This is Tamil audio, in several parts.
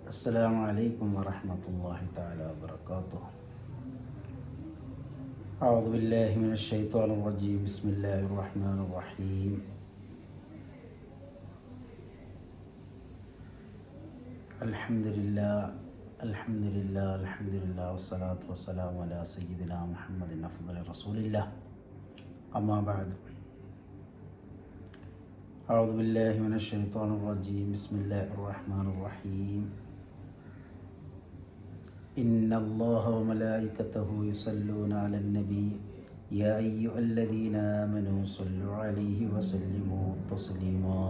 السلام عليكم ورحمة الله تعالى وبركاته. أعوذ بالله من الشيطان الرجيم. بسم الله الرحمن الرحيم. الحمد لله الحمد لله الحمد لله والصلاة والسلام على سيدنا محمد أفضل رسول الله. أما بعد، أعوذ بالله من الشيطان الرجيم. بسم الله الرحمن الرحيم. إن الله وملائكته يصلون على النبي يا أيها الذين آمنوا صلوا عليه وسلموا تسليما.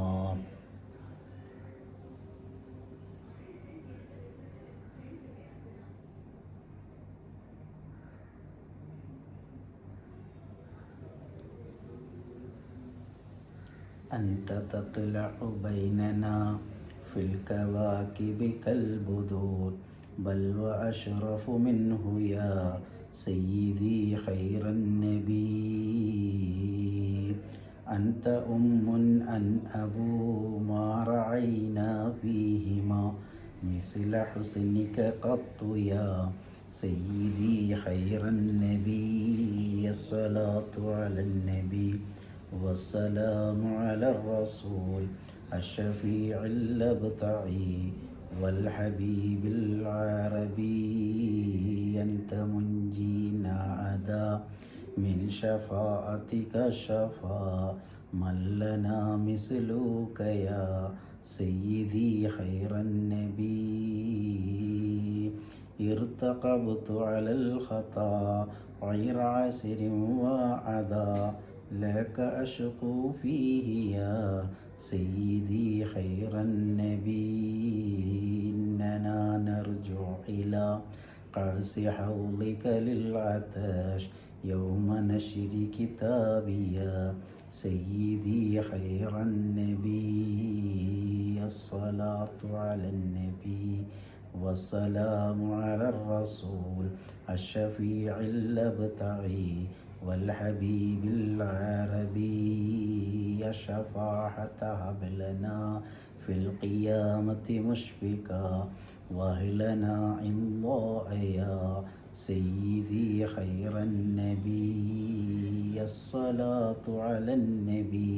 أنت تطلع بيننا في الكواكب كالبدور، بل وأشرف منه يا سيدي خير النبي. أنت أن أبو ما رعينا فيهما مثل حسنك قط يا سيدي خير النبي. الصلاة على النبي والسلام على الرسول الشفيع الأبطعي والحبيب العربي. أنت منجينا عدا من شفاعتك شفاء من لنا مثلك يا سيدي خير النبي. ارتقبت على الخطا غير عسر وعدا لك أشكو فيه يا سيدي خير النبي. إننا نرجع إلى قرص حوضك للعطش يوم نشر كتابي يا سيدي خير النبي. الصلاة على النبي والسلام على الرسول الشفيع الأبطعي والحبيب العربي. الشفاعة هب لنا في القيامة مشفقا وأهلنا عند يا سيدي خير النبي. الصلاة على النبي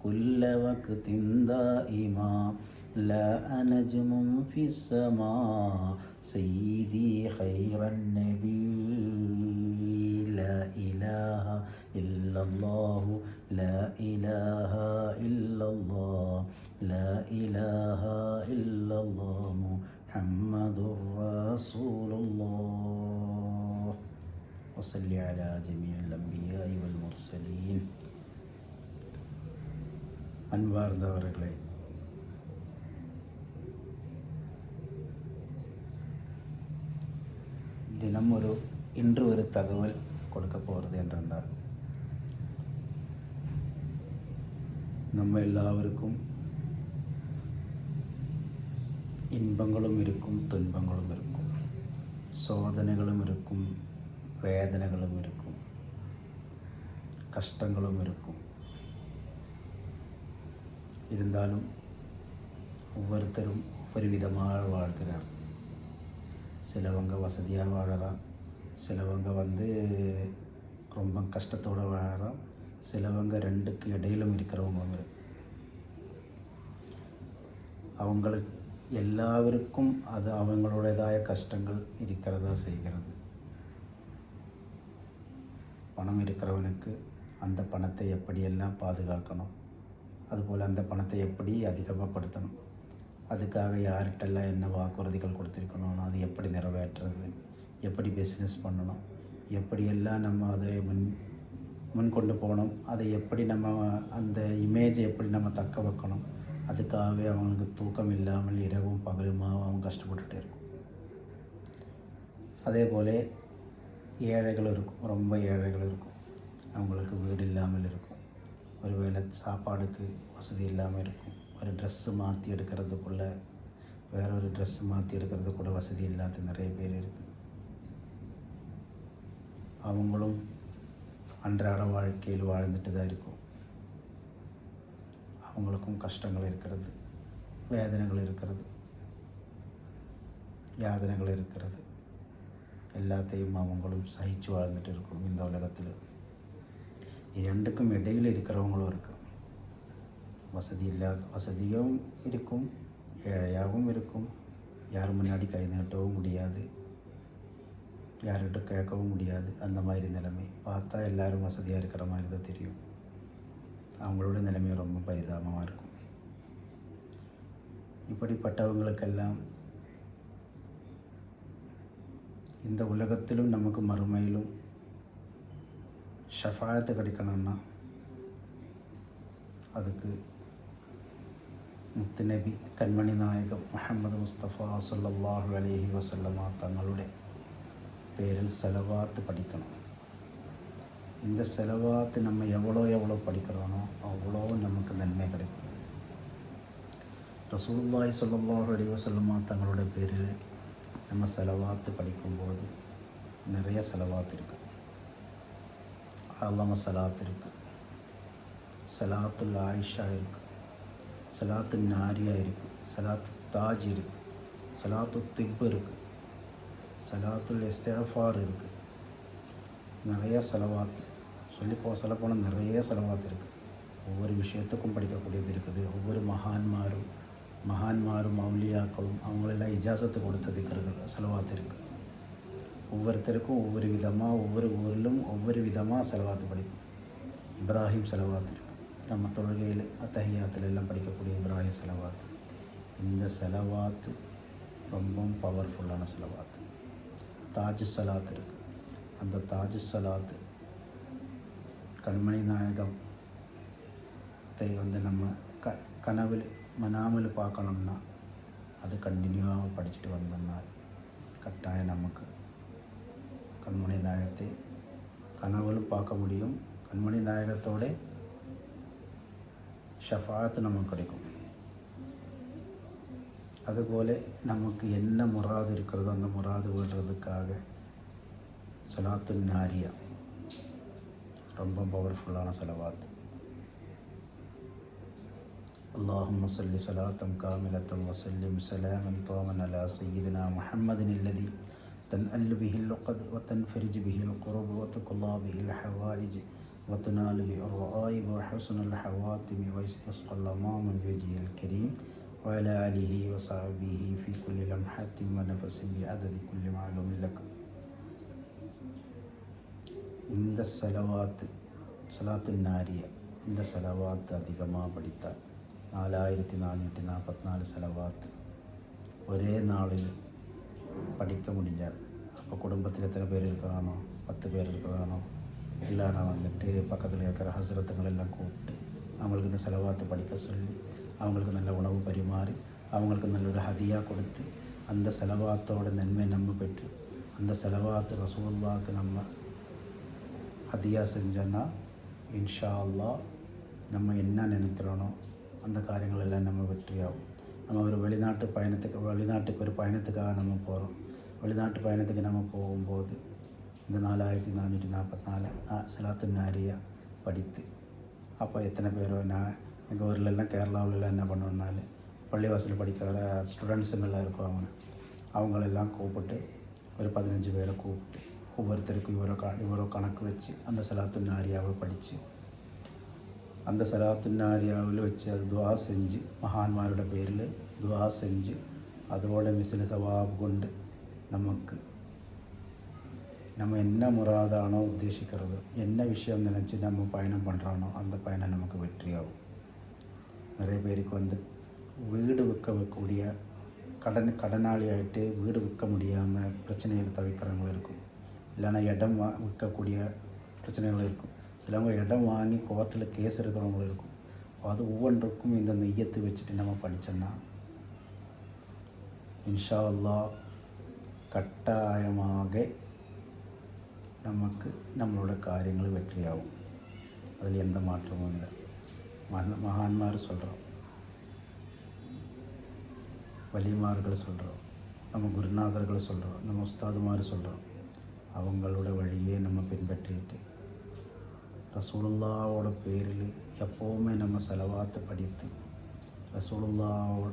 كل وقت دائما لا نجم في السماء سيدي خير النبي. لا إله إلا الله لا إله إلا الله لا إله إلا الله محمد رسول الله. وصل على جميع الأنبياء والمرسلين. அன்பார்ந்தவர்களே, தினம் இன்று ஒரு தகவல் கொடுக்க போகிறது என்றால், நம்ம எல்லாருக்கும் இன்பங்களும் இருக்கும், துன்பங்களும் இருக்கும், சோதனைகளும் இருக்கும், வேதனைகளும் இருக்கும், கஷ்டங்களும் இருக்கும். இருந்தாலும் ஒவ்வொருத்தரும் ஒவ்வொரு விதமாக வாழ்கிறார். சிலவங்க வசதியாக வாழலாம், சிலவங்க ரொம்ப கஷ்டத்தோடு வாழலாம், சிலவங்க ரெண்டுக்கு இடையிலும் இருக்கிறவங்க. அவங்களுக்கு எல்லாருக்கும் அது அவங்களுடையதாய கஷ்டங்கள் இருக்கிறதா செய்கிறது. பணம் இருக்கிறவனுக்கு அந்த பணத்தை எப்படியெல்லாம் பாதுகாக்கணும், அதுபோல் அந்த பணத்தை எப்படி அதிகமாகப்படுத்தணும், அதுக்காக யார்கிட்டெல்லாம் என்ன வாக்குறுதிகள் கொடுத்துருக்கணும், அது எப்படி நிறைவேற்றுறது, எப்படி பிஸ்னஸ் பண்ணணும், எப்படியெல்லாம் நம்ம அதை முன்கொண்டு போகணும், அதை எப்படி நம்ம அந்த இமேஜை எப்படி நம்ம தக்க வைக்கணும், அதுக்காகவே அவங்களுக்கு தூக்கம் இல்லாமல் இரவும் பகலுமாக அவங்க கஷ்டப்பட்டுகிட்டே இருக்கும். அதே போல் ஏழைகள் இருக்கும், ரொம்ப ஏழைகள் இருக்கும், அவங்களுக்கு வீடு இல்லாமல் இருக்கும், ஒருவேளை சாப்பாடுக்கு வசதி இல்லாமல் இருக்கும், ஒரு ட்ரெஸ்ஸு மாற்றி எடுக்கிறதுக்குள்ளே வேறொரு ட்ரெஸ்ஸு மாற்றி எடுக்கிறது கூட வசதி இல்லாத நிறைய பேர் இருக்குது. அவங்களும் அன்றாட வாழ்க்கையில் வாழ்ந்துட்டு தான் இருக்கும். அவங்களுக்கும் கஷ்டங்கள் இருக்கிறது, வேதனைகள் இருக்கிறது. யாதனைகள் இருக்கிறது. எல்லாத்தையும் அவங்களும் சகிச்சு வாழ்ந்துட்டு இருக்கும் இந்த உலகத்தில். இரண்டுக்கும் இடையில் இருக்கிறவங்களும் இருக்கும். வசதியும் இருக்கும், ஏழையாகவும் இருக்கும். யார் முன்னாடி கை நீட்டவும் முடியாது, யார்கிட்ட கேட்கவும் முடியாது. அந்த மாதிரி நிலைமை பார்த்தா எல்லோரும் வசதியாக இருக்கிற மாதிரி தான் தெரியும். அவங்களோட நிலைமை ரொம்ப பரிதாபமாக இருக்கும். இப்படிப்பட்டவங்களுக்கெல்லாம் இந்த உலகத்திலும் நமக்கு மறுமையிலும் ஷஃபாயத்து கிடைக்கணும்னா அதுக்கு முத்து நபி கண்மணி நாயகம் முஹம்மது முஸ்தபா ஸல்லல்லாஹு அலைஹி வஸல்லமா தங்களுடைய பேரில் செலவாத்து படிக்கணும். இந்த செலவாத்து நம்ம எவ்வளோ படிக்கிறோனோ அவ்வளோ நமக்கு நன்மை கிடைக்கும். ரசூலுல்லாஹி ஸல்லல்லாஹு அலைஹி வஸல்லமா தங்களுடைய பேரில் நம்ம செலவாத்து படிக்கும்போது நிறைய செலவாத்து இருக்குது. அல்லாம சலாத் இருக்குது, சலாத்துல் ஆயிஷா இருக்குது, சலாத்து நாரியா இருக்குது, சலாத்து தாஜ் இருக்குது, சலாத்து திப் இருக்குது, சலாத்துல் இஸ்திஃபார் இருக்குது. நிறைய செலவாத்து சொல்லப்போனால் நிறைய செலவாத்து இருக்குது. ஒவ்வொரு விஷயத்துக்கும் படிக்கக்கூடியது இருக்குது. ஒவ்வொரு மகான்மாரும் அவுலியாக்களும் அவங்களெல்லாம் இஜாசத்து கொடுத்த திக்ர்கள் செலவாத்து இருக்குது. ஒவ்வொருத்தருக்கும் ஒவ்வொரு விதமாக, ஒவ்வொரு ஊரிலும் ஒவ்வொரு விதமாக செலவாத்து படிக்கும். இப்ராஹிம் செலவாத்து இருக்குது. நம்ம தொழுகையில் அத்தஹியாத்தில் எல்லாம் படிக்கக்கூடிய இப்ராஹிம் செலவாத்து. இந்த செலவாத்து ரொம்ப பவர்ஃபுல்லான செலவாத்து. தாஜு சலாத்து இருக்குது. அந்த தாஜு சலாத்து கண்மணி நாயகத்தை நம்ம கனவில் மனாமல் பார்க்கணும்னா அது கண்டினியூவாக படிச்சுட்டு வந்தோம்னா கட்டாயம் நமக்கு கண்மணி நாயகத்தை கனவுலும் பார்க்க முடியும். கண்மணி நாயகத்தோட ஷஃபாத்து நமக்கு கிடைக்கும். அதுபோல் நமக்கு என்ன முராது இருக்கிறதோ அந்த முராது விடுறதுக்காக சலாத்து நாரியா ரொம்ப பவர்ஃபுல்லான செலவாத்து. اللهم صل صلاة كاملة وسلم سلاما طاما على سيدنا محمد الذي تنأل به اللقد وتنفرج به القرب وتقضى به الحوائج وتنال به الرغائب وحسن الحواتم ويستسقى الأمام بوجهه الكريم وعلى آله وصحبه في كل لمحة ونفس بعدد كل معلوم لك. இந்த சலாத்து நாரியா இந்த செலவாத்து அதிகமாக படித்தால் 4444 செலவாத்து ஒரே நாளில் படிக்க முடிஞ்சால், அப்போ குடும்பத்தில் எத்தனை பேர் இருக்கிறானோ, 10 பேர் இருக்கிறானோ, இல்லைனா பக்கத்தில் இருக்கிற ஹஸ்ரத்துங்கள் எல்லாம் கூப்பிட்டு அவங்களுக்கு இந்த செலவாத்து படிக்க சொல்லி அவங்களுக்கு நல்ல உணவு பரிமாறி அவங்களுக்கு நல்ல ஒரு ஹதியாக கொடுத்து அந்த செலவாத்தோட நன்மை நம்ம பெற்று அந்த செலவாத்து ரசூலுல்லாஹ்க்கு நம்ம ஹதியாக செஞ்சோன்னா இன்ஷா அல்லாஹ் நம்ம என்ன நினைக்கிறோனோ அந்த காரியங்கள் எல்லாம் நம்ம வெற்றியாகும். நம்ம ஒரு வெளிநாட்டுக்கு ஒரு பயணத்துக்காக நம்ம போகிறோம். வெளிநாட்டு பயணத்துக்கு நம்ம போகும்போது இந்த 4444 சலாத்து நாரியா படித்து அப்போ எத்தனை பேரோ நான் எங்கள் ஊர்லெல்லாம் கேரளாவிலலாம் என்ன பண்ணுவோம்னாலும் பள்ளிவாசலில் படிக்கிற ஸ்டூடெண்ட்ஸுங்கெல்லாம் இருக்குவாங்க. அவங்களெல்லாம் கூப்பிட்டு ஒரு 15 பேரை கூப்பிட்டு ஒவ்வொருத்தருக்கும் இவரோ கணக்கு வச்சு அந்த சலாத்து நாரியாவை படித்து அந்த சலாத்து நாரியாவில் வச்சு அது துவா செஞ்சு மகான்மாரோட பேரில் துவா செஞ்சு அதோட மிசில சவாப் கொண்டு நம்ம என்ன முராதானோ உத்தேசிக்கிறதோ என்ன விஷயம் நினச்சி நம்ம பயணம் பண்ணுறானோ அந்த பயணம் நமக்கு வெற்றியாகும். நிறைய பேருக்கு வீடு விற்கக்கூடிய கடனாளி ஆகிட்டு வீடு விற்க முடியாமல் பிரச்சனைகள் தவிர்க்கிறவங்களும் இருக்கும். இல்லைன்னா இடம் விற்கக்கூடிய பிரச்சனைகள் இருக்கும். சிலவங்க இடம் வாங்கி கோர்ட்டில் கேஸ் இருக்கிறவங்களும் இருக்கும். அது ஒவ்வொன்றுக்கும் இந்த நெய்யத்தை வச்சுட்டு நம்ம படித்தோம்னா இன்ஷா அல்லாஹ் கட்டாயமாக நமக்கு நம்மளோட காரியங்கள் வெற்றியாகும். அதில் எந்த மாற்றமும் இல்லை. மகான்மார் சொல்கிறோம், வலிமார்கள் சொல்கிறோம், நம்ம குருநாதர்கள் சொல்கிறோம், நம்ம உஸ்தாதுமார் சொல்கிறோம். அவங்களோட வழியே நம்ம பின்பற்றிட்டு ரசூலுல்லாவோட பேரில் எப்போவுமே நம்ம செலவாத்து படித்து ரசூலுல்லாவோட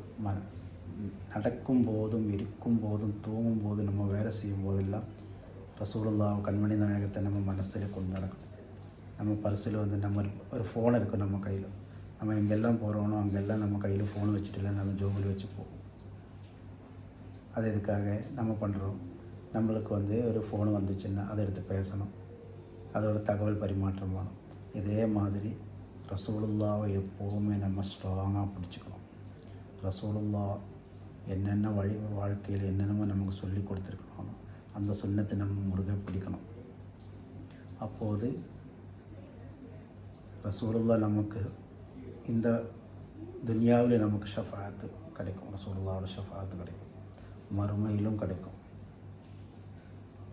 நடக்கும் போதும் இருக்கும் போதும் தூங்கும் போதும் நம்ம வேலை செய்யும் போதெல்லாம் ரசூலுல்லாஹ் கண்மணி நாயகத்தை நம்ம மனசில் கொண்டு நடக்கணும். நம்ம பர்ஸில் வந்து நம்ம ஒரு ஃபோன் இருக்கும் நம்ம கையில். நம்ம எங்கெல்லாம் போகிறோனோ அங்கெல்லாம் நம்ம கையில் ஃபோன் வச்சுட்டு நம்ம ஜோபில் வச்சுப்போம். அது எதுக்காக நம்ம பண்ணுறோம்? நம்மளுக்கு வந்து ஒரு ஃபோன் வந்துச்சுன்னா அதை எடுத்து பேசணும், அதோட தகவல் பரிமாற்றம் வேணும். இதே மாதிரி ரசூலுல்லாவை எப்போவுமே நம்ம ஸ்ட்ராங்காக பிடிச்சிக்கணும். ரசூலுல்லாஹ் என்னென்ன வாழ்க்கையில் என்னென்னமோ நமக்கு சொல்லி கொடுத்துருக்கணும், அந்த சுன்னத்தை நம்ம முருகை பிடிக்கணும். அப்போது ரசூலுல்லாஹ் நமக்கு இந்த துனியாவில் நமக்கு ஷஃபாத்து கிடைக்கும், ரசூலுல்லாஹோட ஷஃபாத்து கிடைக்கும், மறுமையிலும் கிடைக்கும்,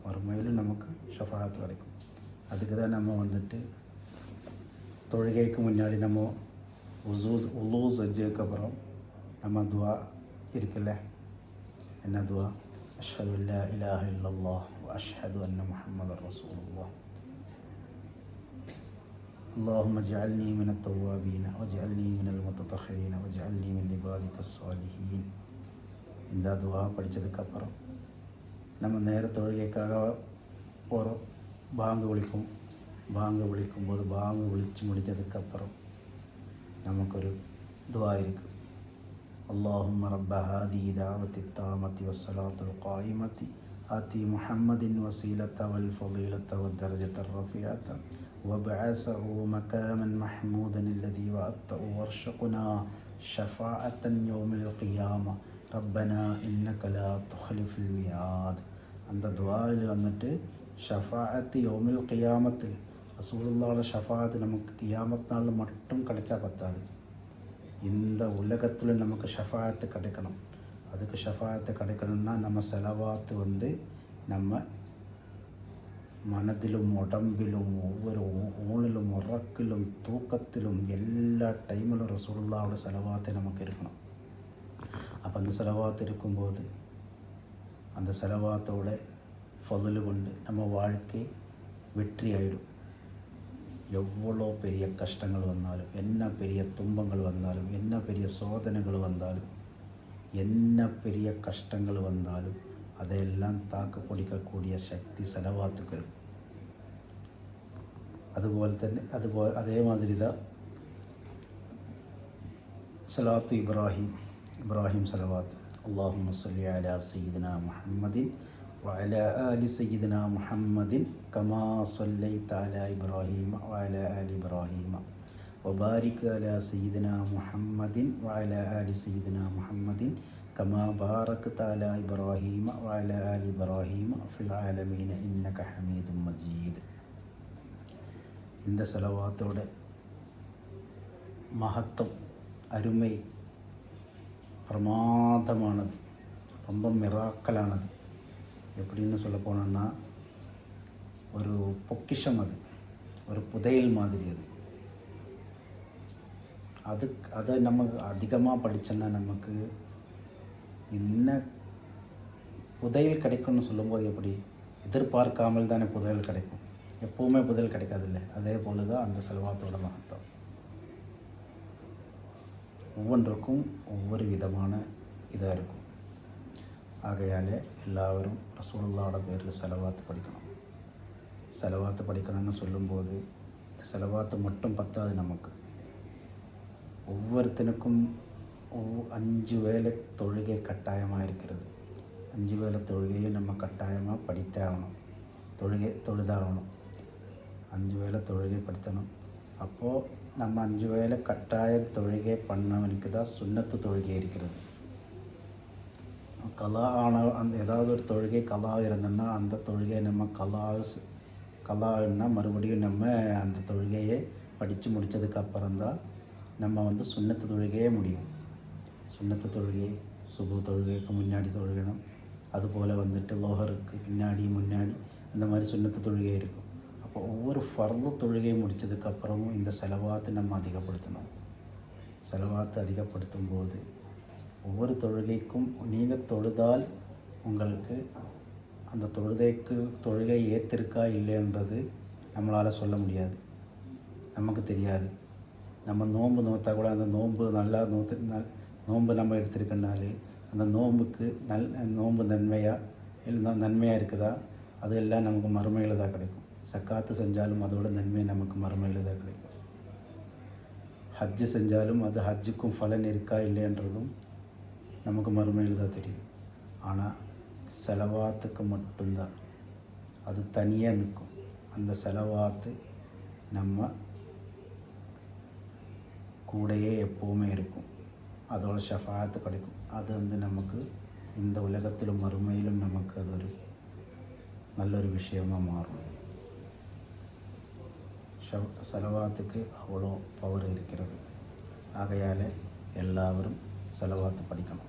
மறுமையிலும் நமக்கு ஷஃபாத்து கிடைக்கும். அதுக்கு தான் நம்ம வந்துட்டு தொழுகைக்கு முன்னாடி நம்ம உலூ செஞ்சதுக்கப்புறம் நம்ம துவா இருக்குல்ல, என்ன துவா? அஷ்ஹது அல்லா இலாஹ இல்லல்லாஹ் வ அஷ்ஹது அன்ன முஹம்மதர் ரசூலுல்லாஹ். اللهم اجعلني من التوابين واجعلني من المتطهرين واجعلني من عبادك الصالحين. இந்த துவா படித்ததுக்கப்புறம் நம்ம நேர தொழுகைக்காக போகிறோம். பாங்கு விழிக்கும்போது பாங்கு விழித்து முடித்ததுக்கப்புறம் நமக்கு ஒரு துவா இருக்குது. اللهم رب هذه دعوة التامة والصلاة القائمة آتي محمد وسيلة والفضيلة والدرجة الرفيعة وابعثه مكاما محمودا الذي وعدته وارزقنا شفاعة يوم القيامة ربنا إنك لا تخلف الميعاد. அந்த துவாவில் வந்துட்டு ஷஃபாஅத்து யௌமில் கியாமத்தில் ரசூலுல்லாஹோட ஷஃபாஅத்து நமக்கு கியாமத் நாள் மட்டும் கிடைச்சா பத்தாது, இந்த உலகத்தில் நமக்கு ஷஃபாஅத்து கிடைக்கணும். அதுக்கு ஷஃபாஅத்து கிடைக்கணும்னா நம்ம செலவாத்து வந்து நம்ம மனதிலும் உடம்பிலும் ஒவ்வொரு ஊனிலும் உறக்கிலும் தூக்கத்திலும் எல்லா டைமிலும் ரசூலுல்லாஹோட செலவாத்து நமக்கு இருக்கணும். அப்போ அந்த செலவாத்து இருக்கும்போது அந்த செலவாத்தோட ஃபதுலு கொண்டு நம்ம வாழ்க்கை வெற்றி ஆகிடும். எவ்வளோ பெரிய கஷ்டங்கள் வந்தாலும், என்ன பெரிய துன்பங்கள் வந்தாலும், என்ன பெரிய சோதனைகள் வந்தாலும், என்ன பெரிய கஷ்டங்கள் வந்தாலும் அதையெல்லாம் தாக்கு பிடிக்கக்கூடிய சக்தி செலவாத்துக்கு இருக்கும். அதே மாதிரி தான் சலாத்து இப்ராஹிம் சலவாத். அல்லாஹும்ம ஸல்லி அலா சய்யிதினா முஹம்மதின் وعلى آل سيدنا محمد كما صليت على إبراهيم وعلى آل إبراهيم وبارك على سيدنا محمد وعلى آل سيدنا محمد كما باركت على إبراهيم وعلى آل إبراهيم في العالمين إنك حميد مجيد. இந்த செலவாத்தோட மகத்துவம், அருமை பிரமாதமானது, ரொம்ப மிராக்கலானது. எப்படின்னு சொல்ல போனோன்னா ஒரு பொக்கிஷம், அது ஒரு புதையல் மாதிரி. அதை நம்ம அதிகமாக படித்தோன்னா நமக்கு என்ன புதையல் கிடைக்கும்னு சொல்லும்போது எப்படி எதிர்பார்க்காமல் தானே புதையல் கிடைக்கும். எப்போவுமே புதையல் கிடைக்காதில்லை. அதே போல தான் அந்த செலவாத்தோட மகத்துவம். ஒவ்வொன்றுக்கும் ஒவ்வொரு விதமான இதாக இருக்கும். ஆகையால் எல்லாரும் ரசூலுல்லாஹோட பேரில் செலவாத்து படிக்கணும். செலவாத்து படிக்கணும்னு சொல்லும்போது செலவாத்து மட்டும் பத்தாது. நமக்கு ஒவ்வொருத்தனுக்கும் 5 வேளை தொழுகை கட்டாயமாக இருக்கிறது. 5 வேளை தொழுகையை நம்ம கட்டாயமாக படித்தே ஆகணும், தொழுதாகணும். 5 வேளை தொழுகை படித்தணும். அப்போது நம்ம 5 வேளை கட்டாய தொழுகை பண்ணவனுக்கு தான் சுன்னத்து தொழுகை இருக்கிறது. கலா அந்த ஏதாவது ஒரு தொழுகை கலா இருந்தோன்னா அந்த தொழுகையை நம்ம கலான்னா மறுபடியும் நம்ம அந்த தொழுகையை படித்து முடித்ததுக்கப்புறம்தான் நம்ம வந்து சுன்னத்து தொழுகையே முடியும். சுன்னத்து தொழுகை சுபு தொழுகைக்கு முன்னாடி தொழுகணும். அதுபோல் வந்துட்டு லோஹருக்கு முன்னாடி இந்த மாதிரி சுன்னத்து தொழுகை இருக்கும். அப்போ ஒவ்வொரு ஃபர்து தொழுகை முடித்ததுக்கப்புறமும் இந்த செலவாத்து நம்ம அதிகப்படுத்தணும். செலவாத்து அதிகப்படுத்தும் போது ஒவ்வொரு தொழுகைக்கும் நீங்கள் தொழுதால் உங்களுக்கு அந்த தொழுகை ஏற்றிருக்கா இல்லைன்றது நம்மளால் சொல்ல முடியாது, நமக்கு தெரியாது. நம்ம நோன்பு நோற்றா கூட அந்த நோன்பு நல்லா நோன்பு நம்ம எடுத்திருக்கனாலே அந்த நோன்புக்கு நோன்பு நன்மையாக இருக்குதா, அது எல்லாம் நமக்கு மறுமையில் தான் கிடைக்கும். சக்காத்து செஞ்சாலும் அதோட நன்மை நமக்கு மறுமையில் தான் கிடைக்கும். ஹஜ்ஜு செஞ்சாலும் அது ஹஜ்ஜுக்கும் பலன் இருக்கா இல்லைன்றதும் நமக்கு மறுமையில் தான் தெரியும். ஆனால் செலவாத்துக்கு மட்டும்தான் அது தனியாக நிற்கும். அந்த செலவாத்து நம்ம கூடையே எப்போவுமே இருக்கும். அதோட ஷஃபாத்து கிடைக்கும். அது நமக்கு இந்த உலகத்திலும் மறுமையிலும் நமக்கு அது ஒரு நல்லொரு விஷயமாக மாறும். செலவாத்துக்கு அவ்வளோ பவர் இருக்கிறது. ஆகையால் எல்லாரும் செலவாத்து படிக்கணும்.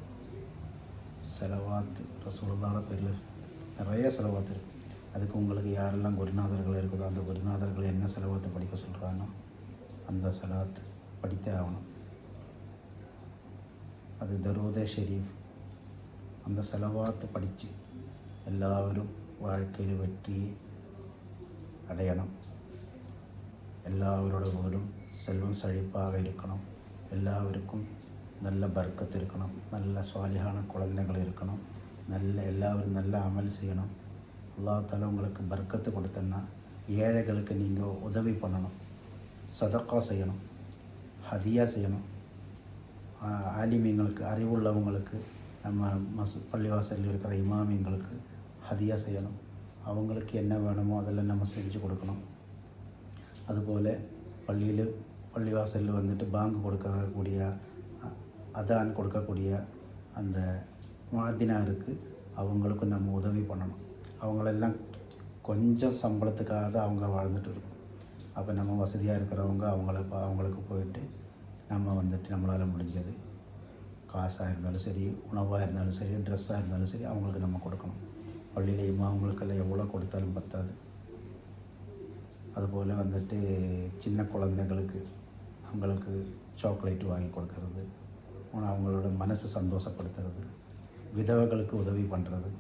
செலவாத்து ரசூலுல்லாஹ் பேரில் நிறைய செலவாத்து இருக்குது. அதுக்கு உங்களுக்கு யாரெல்லாம் குருநாதர்கள் இருக்குதோ அந்த குருநாதர்கள் என்ன செலவாத்து படிக்க சொல்கிறானோ அந்த செலவாத்து படித்தே ஆகணும். அது தரூதே ஷெரீஃப். அந்த செலவாத்து படித்து எல்லாரும் வாழ்க்கையில் வெற்றி அடையணும். எல்லாவரோட வீடும் செல்வம் செழிப்பாக இருக்கணும். எல்லாருக்கும் நல்ல பர்க்கத்து இருக்கணும். நல்ல சுவாலிகான குழந்தைகள் இருக்கணும். எல்லாரும் நல்ல அமல் செய்யணும். அல்லாஹ் தஆலா உங்களுக்கு பர்க்கத்து கொடுத்தன்னா ஏழைகளுக்கு நீங்கள் உதவி பண்ணணும், சதக்கா செய்யணும், ஹதியா செய்யணும். ஆலிமீங்களுக்கு, அறிவுள்ளவங்களுக்கு, நம்ம பள்ளிவாசலில் இருக்கிற இமாமிங்களுக்கு ஹதியா செய்யணும். அவங்களுக்கு என்ன வேணுமோ அதெல்லாம் நம்ம செஞ்சு கொடுக்கணும். அதுபோல் பள்ளிவாசலில் வந்துட்டு பாங்கு கொடுக்கக்கூடிய, அதான் கொடுக்கக்கூடிய அந்த முஅத்தினாருக்கு அவங்களுக்கும் நம்ம உதவி பண்ணணும். அவங்களெல்லாம் கொஞ்சம் சம்பளத்துக்காக அவங்க வாழ்ந்துட்டு இருக்கும். அப்போ நம்ம வசதியாக இருக்கிறவங்க அவங்களுக்கு போயிட்டு நம்ம வந்துட்டு நம்மளால் முடிஞ்சது காசாக இருந்தாலும் சரி, உணவாக இருந்தாலும் சரி, ட்ரெஸ்ஸாக இருந்தாலும் சரி அவங்களுக்கு நம்ம கொடுக்கணும். பள்ளியிலையுமா அவங்களுக்கெல்லாம் எவ்வளோ கொடுத்தாலும் பத்தாது. அதுபோல் வந்துட்டு சின்ன குழந்தைங்களுக்கு அவங்களுக்கு சாக்லேட் வாங்கி கொடுக்கறது, அவங்களோட மனசு சந்தோஷப்படுத்துறது, விதவைகளுக்கு உதவி பண்ணுறது,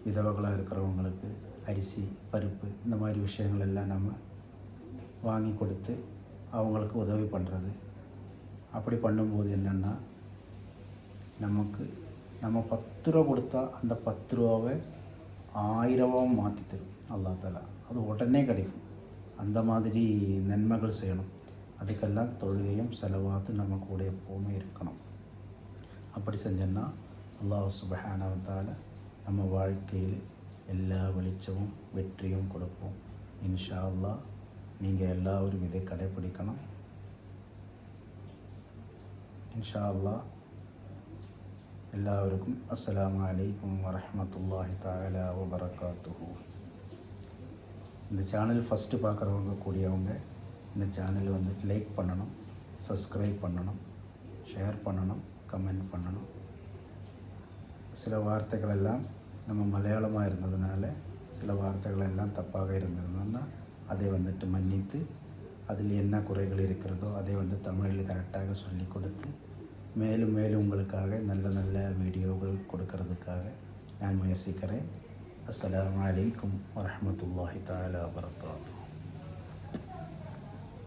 விதவைகளாக இருக்கிறவங்களுக்கு அரிசி, பருப்பு, இந்த மாதிரி விஷயங்கள் எல்லாம் நம்ம வாங்கி கொடுத்து அவங்களுக்கு உதவி பண்ணுறது. அப்படி பண்ணும்போது என்னென்னா நம்ம 10 ரூபா கொடுத்தா அந்த 10 ரூபாவை 1000 ரூபாவும் மாற்றி தரும் அல்லாஹ் தஆலா. அது உடனே கிடைக்கும். அந்த மாதிரி நன்மைகள் செய்யணும். அதுக்கெல்லாம் தொழுகையும் செலவாத்து நம்ம கூட எப்போவுமே இருக்கணும். அப்படி செஞ்சோன்னா அல்லாஹ் சுப்ஹானஹு வ தஆலா நம்ம வாழ்க்கையில் எல்லா வெளிச்சமும் வெற்றியும் கொடுப்போம். இன்ஷா அல்லாஹ் நீங்கள் எல்லாரும் இதை கடைப்பிடிக்கணும். இன்ஷா அல்லாஹ். எல்லாருக்கும் அஸ்ஸலாமு அலைக்கும் வரஹ்மத்துல்லாஹி தஆலா வ பரகாத்துஹு. இந்த சேனல் ஃபஸ்ட்டு பார்க்குறவங்க கூடியவங்க இந்த சேனல் வந்துட்டு லைக் பண்ணணும், சப்ஸ்கிரைப் பண்ணணும், ஷேர் பண்ணணும், கமெண்ட் பண்ணணும். சில வார்த்தைகள் எல்லாம் நம்ம மலையாளமாக இருந்ததுனால சில வார்த்தைகள் எல்லாம் தப்பாக இருந்ததுன்னா அதை வந்துட்டு மன்னித்து அதில் என்ன குறைகள் இருக்கிறதோ அதை தமிழில் கரெக்டாக சொல்லி கொடுத்து மேலும் மேலும் உங்களுக்காக நல்ல நல்ல வீடியோகள் கொடுக்கறதுக்காக நான் முயற்சிக்கிறேன். அஸ்ஸலாமு அலைக்கும் வரஹ்மத்துல்லாஹி தஆலா வபரகாத்துஹு.